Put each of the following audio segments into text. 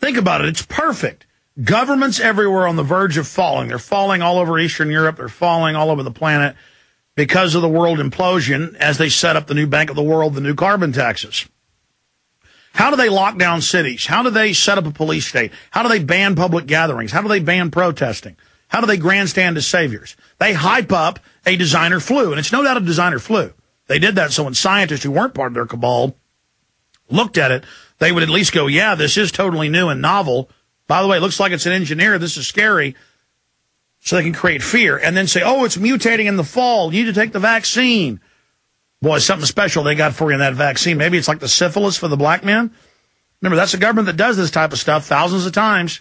Think about it. It's perfect. Governments everywhere on the verge of falling. They're falling all over Eastern Europe. They're falling all over the planet because of the world implosion as they set up the new Bank of the World, the new carbon taxes. How do they lock down cities? How do they set up a police state? How do they ban public gatherings? How do they ban protesting? How do they grandstand as saviors? They hype up a designer flu, and it's no doubt a designer flu. They did that so when scientists who weren't part of their cabal looked at it, they would at least go, yeah, this is totally new and novel. By the way, it looks like it's an engineer. This is scary. So they can create fear and then say, oh, it's mutating in the fall. You need to take the vaccine. Boy, something special they got for you in that vaccine. Maybe it's like the syphilis for the black men. Remember, that's the government that does this type of stuff thousands of times.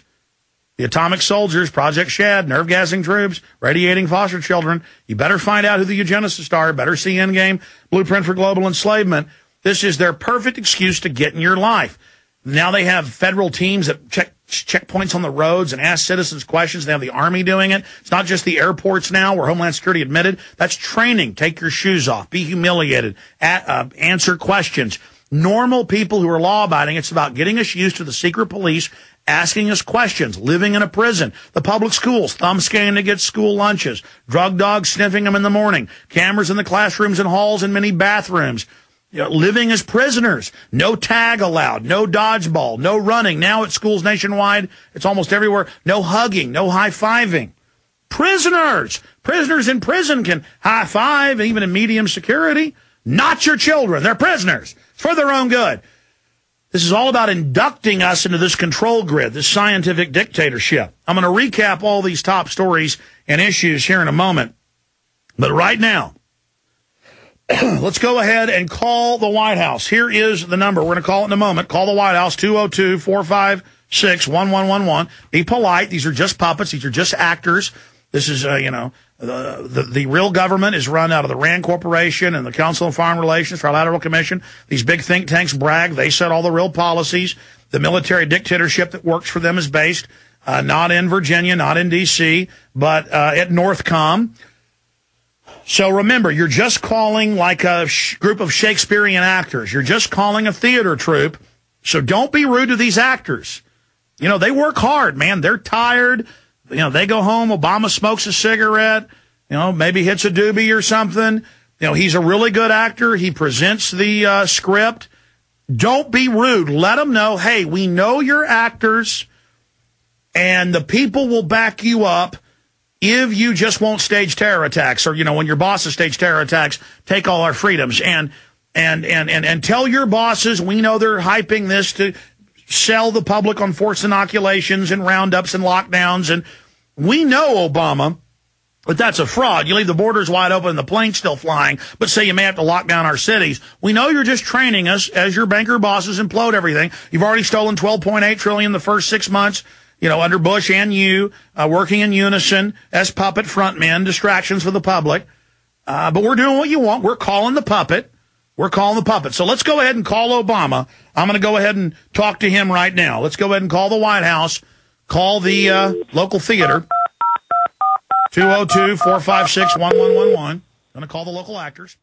The atomic soldiers, Project Shad, nerve-gassing troops, radiating foster children. You better find out who the eugenicists are. Better see Endgame, Blueprint for Global Enslavement. This is their perfect excuse to get in your life. Now they have federal teams that check checkpoints on the roads and ask citizens questions. They have the Army doing it. It's not just the airports now where Homeland Security admitted. That's training. Take your shoes off. Be humiliated. Answer questions. Normal people who are law-abiding, it's about getting us used to the secret police asking us questions, living in a prison, the public schools, thumb scanning to get school lunches, drug dogs sniffing them in the morning, cameras in the classrooms and halls and many bathrooms. You know, living as prisoners, no tag allowed, no dodgeball, no running. Now at schools nationwide, it's almost everywhere. No hugging, no high-fiving. Prisoners in prison can high-five, even in medium security. Not your children. They're prisoners. It's for their own good. This is all about inducting us into this control grid, this scientific dictatorship. I'm going to recap all these top stories and issues here in a moment. But right now, let's go ahead and call the White House. Here is the number. We're going to call it in a moment. Call the White House, 202-456-1111. Be polite. These are just puppets. These are just actors. This is, the real government is run out of the RAND Corporation and the Council on Foreign Relations, Trilateral Commission. These big think tanks brag. They set all the real policies. The military dictatorship that works for them is based not in Virginia, not in D.C., but at Northcom. So remember, you're just calling like a group of Shakespearean actors. You're just calling a theater troupe. So don't be rude to these actors. You know, they work hard, man. They're tired. You know, they go home. Obama smokes a cigarette, you know, maybe hits a doobie or something. You know, he's a really good actor. He presents the script. Don't be rude. Let them know, hey, we know you're actors, and the people will back you up if you just won't stage terror attacks, or, you know, when your bosses stage terror attacks, take all our freedoms. And tell your bosses, we know they're hyping this to sell the public on forced inoculations and roundups and lockdowns. And we know, Obama, that that's a fraud. You leave the borders wide open and the plane's still flying, but say you may have to lock down our cities. We know you're just training us as your banker bosses implode everything. You've already stolen $12.8 trillion the first 6 months. You know, under Bush and you, working in unison as puppet frontmen, distractions for the public. But we're doing what you want. We're calling the puppet. We're calling the puppet. So let's go ahead and call Obama. I'm going to go ahead and talk to him right now. Let's go ahead and call the White House. Call the local theater. 202-456-1111. Going to call the local actors.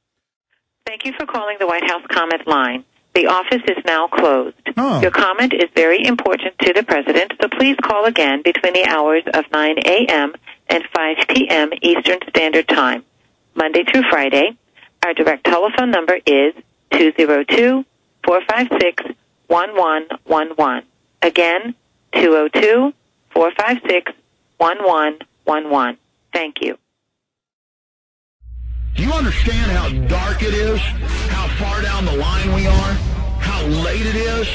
Thank you for calling the White House comment line. The office is now closed. Oh. Your comment is very important to the President, so please call again between the hours of 9 a.m. and 5 p.m. Eastern Standard Time, Monday through Friday. Our direct telephone number is 202-456-1111. Again, 202-456-1111. Thank you. Do you understand how dark it is? How far down the line we are? How late it is?